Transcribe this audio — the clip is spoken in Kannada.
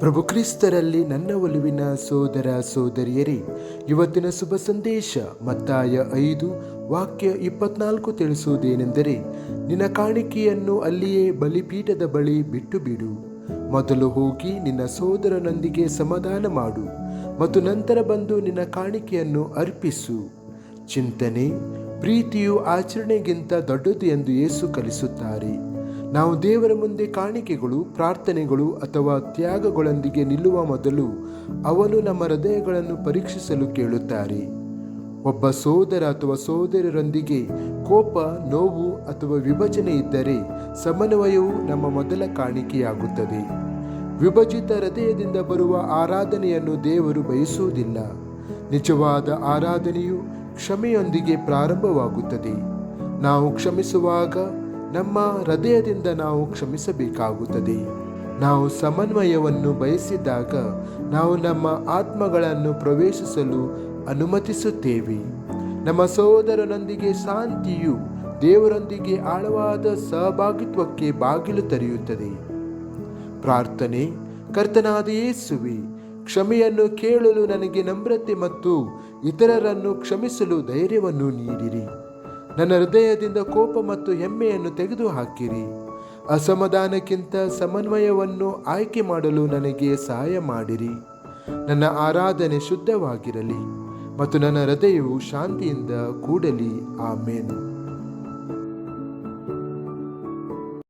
ಪ್ರಭು ಕ್ರಿಸ್ತರಲ್ಲಿ ನನ್ನ ಒಲುವಿನ ಸೋದರ ಸೋದರಿಯರೇ, ಇವತ್ತಿನ ಶುಭ ಸಂದೇಶ ಮತ್ತಾಯ 5 ವಾಕ್ಯ 24 ತಿಳಿಸುವುದೇನೆಂದರೆ, ನಿನ್ನ ಕಾಣಿಕೆಯನ್ನು ಅಲ್ಲಿಯೇ ಬಲಿಪೀಠದ ಬಳಿ ಬಿಟ್ಟು ಬಿಡು. ಮೊದಲು ಹೋಗಿ ನಿನ್ನ ಸೋದರನೊಂದಿಗೆ ಸಮಾಧಾನ ಮಾಡು ಮತ್ತು ನಂತರ ಬಂದು ನಿನ್ನ ಕಾಣಿಕೆಯನ್ನು ಅರ್ಪಿಸು. ಚಿಂತನೆ: ಪ್ರೀತಿಯು ಆಚರಣೆಗಿಂತ ದೊಡ್ಡದು ಎಂದು ಯೇಸು ಕಲಿಸುತ್ತಾರೆ. ನಾವು ದೇವರ ಮುಂದೆ ಕಾಣಿಕೆಗಳು, ಪ್ರಾರ್ಥನೆಗಳು ಅಥವಾ ತ್ಯಾಗಗಳೊಂದಿಗೆ ನಿಲ್ಲುವ ಮೊದಲು ಅವನು ನಮ್ಮ ಹೃದಯಗಳನ್ನು ಪರೀಕ್ಷಿಸಲು ಕೇಳುತ್ತಾರೆ. ಒಬ್ಬ ಸೋದರ ಅಥವಾ ಸೋದರರೊಂದಿಗೆ ಕೋಪ, ನೋವು ಅಥವಾ ವಿಭಜನೆ ಇದ್ದರೆ ಸಮನ್ವಯವು ನಮ್ಮ ಮೊದಲ ಕಾಣಿಕೆಯಾಗುತ್ತದೆ. ವಿಭಜಿತ ಹೃದಯದಿಂದ ಬರುವ ಆರಾಧನೆಯನ್ನು ದೇವರು ಬಯಸುವುದಿಲ್ಲ. ನಿಜವಾದ ಆರಾಧನೆಯು ಕ್ಷಮೆಯೊಂದಿಗೆ ಪ್ರಾರಂಭವಾಗುತ್ತದೆ. ನಾವು ಕ್ಷಮಿಸುವಾಗ ನಮ್ಮ ಹೃದಯದಿಂದ ನಾವು ಕ್ಷಮಿಸಬೇಕಾಗುತ್ತದೆ. ನಾವು ಸಮನ್ವಯವನ್ನು ಬಯಸಿದಾಗ ನಾವು ನಮ್ಮ ಆತ್ಮಗಳನ್ನು ಪ್ರವೇಶಿಸಲು ಅನುಮತಿಸುತ್ತೇವೆ. ನಮ್ಮ ಸಹೋದರನೊಂದಿಗೆ ಶಾಂತಿಯು ದೇವರೊಂದಿಗೆ ಆಳವಾದ ಸಹಭಾಗಿತ್ವಕ್ಕೆ ಬಾಗಿಲು ತೆರೆಯುತ್ತದೆ. ಪ್ರಾರ್ಥನೆ: ಕರ್ತನಾದ ಯೇಸುವೆ, ಕ್ಷಮೆಯನ್ನು ಕೇಳಲು ನನಗೆ ನಮ್ರತೆ ಮತ್ತು ಇತರರನ್ನು ಕ್ಷಮಿಸಲು ಧೈರ್ಯವನ್ನು ನೀಡಿರಿ. ನನ್ನ ಹೃದಯದಿಂದ ಕೋಪ ಮತ್ತು ಹೆಮ್ಮೆಯನ್ನು ತೆಗೆದುಹಾಕಿರಿ. ಅಸಮಾಧಾನಕ್ಕಿಂತ ಸಮನ್ವಯವನ್ನು ಆಯ್ಕೆ ಮಾಡಲು ನನಗೆ ಸಹಾಯ ಮಾಡಿರಿ. ನನ್ನ ಆರಾಧನೆ ಶುದ್ಧವಾಗಿರಲಿ ಮತ್ತು ನನ್ನ ಹೃದಯವು ಶಾಂತಿಯಿಂದ ಕೂಡಲಿ. ಆಮೇನ್.